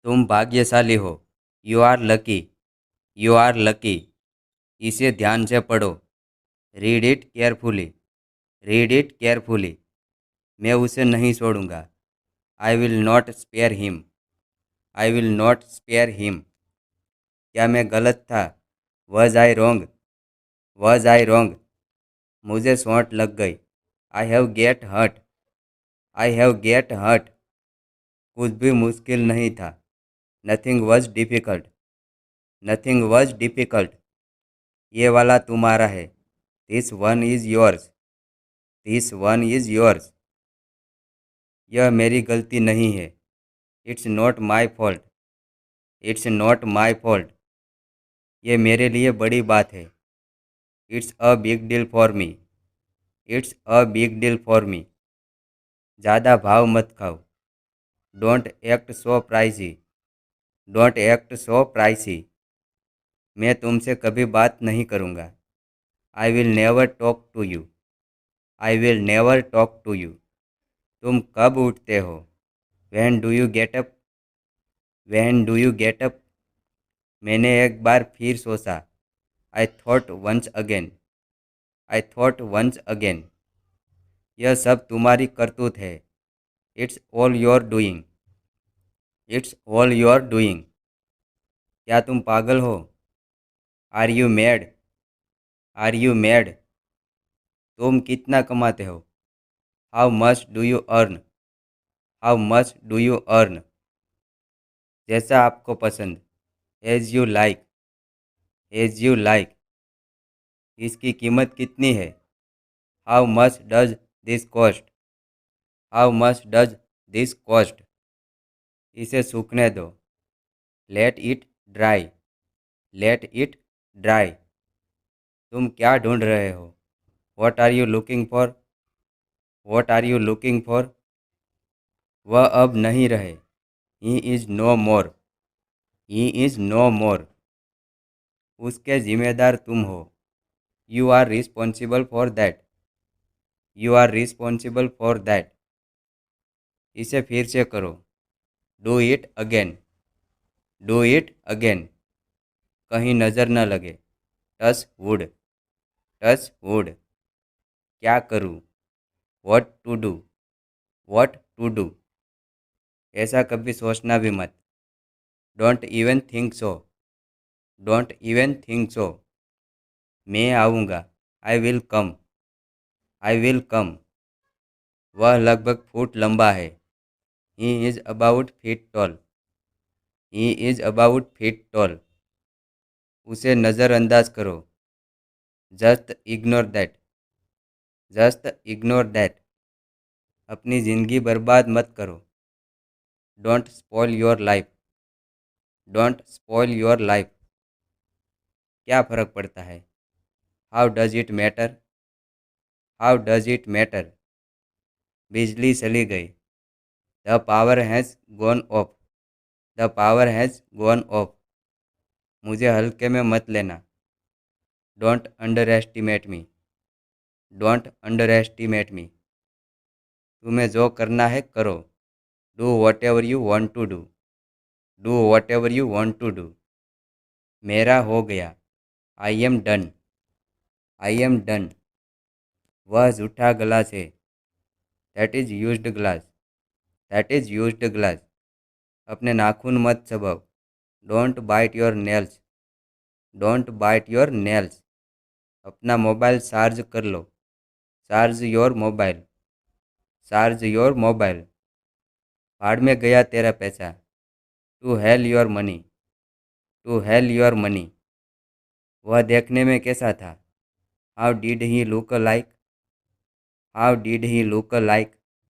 तुम भाग्यशाली हो। You are lucky. You are lucky. इसे ध्यान से पढ़ो। Read it carefully. Read it carefully. मैं उसे नहीं छोड़ूंगा। I will not spare him. I will not spare him. क्या मैं गलत था? Was I wrong? Was I wrong? मुझे चोट लग गई। I have get hurt. I have get hurt. कुछ भी मुश्किल नहीं था। Nothing was difficult. Nothing was difficult. ये वाला तुम्हारा है। This one is yours. This one is yours. यह मेरी गलती नहीं है। It's not my fault. It's not my fault. ये मेरे लिए बड़ी बात है। It's a big deal for me. It's a big deal for me. ज़्यादा भाव मत खाओ। Don't act so pricey. Don't act so pricey. मैं तुमसे कभी बात नहीं करूँगा। I will never talk to you. I will never talk to you. तुम कब उठते हो? When do you get up? When do you get up? मैंने एक बार फिर सोचा। I thought once again. I thought once again. यह सब तुम्हारी करतूत है। It's all your doing. It's all your doing. क्या तुम पागल हो? Are you mad? Are you mad? तुम कितना कमाते हो? How much do you earn? How much do you earn? जैसा आपको पसंद। As you like. As you like. इसकी कीमत कितनी है? How much does this cost? How much does this cost? इसे सूखने दो। Let it dry. Let it dry. तुम क्या ढूंढ रहे हो? What are you looking for? What are you looking for? वह अब नहीं रहे। He is no more. He is no more. उसके जिम्मेदार तुम हो। You are responsible for that. You are responsible for that. इसे फिर से करो। Do it again. Do it again. कहीं नज़र न लगे। Touch wood. Touch wood. क्या करूँ? What to do? What to do? ऐसा कभी सोचना भी मत। Don't even think so. Don't even think so. मैं आऊँगा। I will come. I will come. वह लगभग फुट लंबा है। He is about feet tall. He is about feet tall. उसे नज़रअंदाज करो। Just ignore that. Just ignore that. अपनी ज़िंदगी बर्बाद मत करो। Don't spoil your life. Don't spoil your life. क्या फ़र्क पड़ता है? How does it matter? How does it matter? बिजली चली गई। The power has gone off. The power has gone off. मुझे हल्के में मत लेना। Don't underestimate me. Don't underestimate me. तुम्हें जो करना है करो। Do whatever you want to do. Do whatever you want to do. मेरा हो गया। आई am done. I am done. वह जूठा गिलास है। That is used glass. That is used glass. अपने नाखून मत चबाओ। Don't bite your nails. Don't bite your nails. अपना मोबाइल चार्ज कर लो। Charge your mobile. Charge your mobile. भाड़ में गया तेरा पैसा। To hell your money. To hell your money. वह देखने में कैसा था? How did he look like? How did he look like?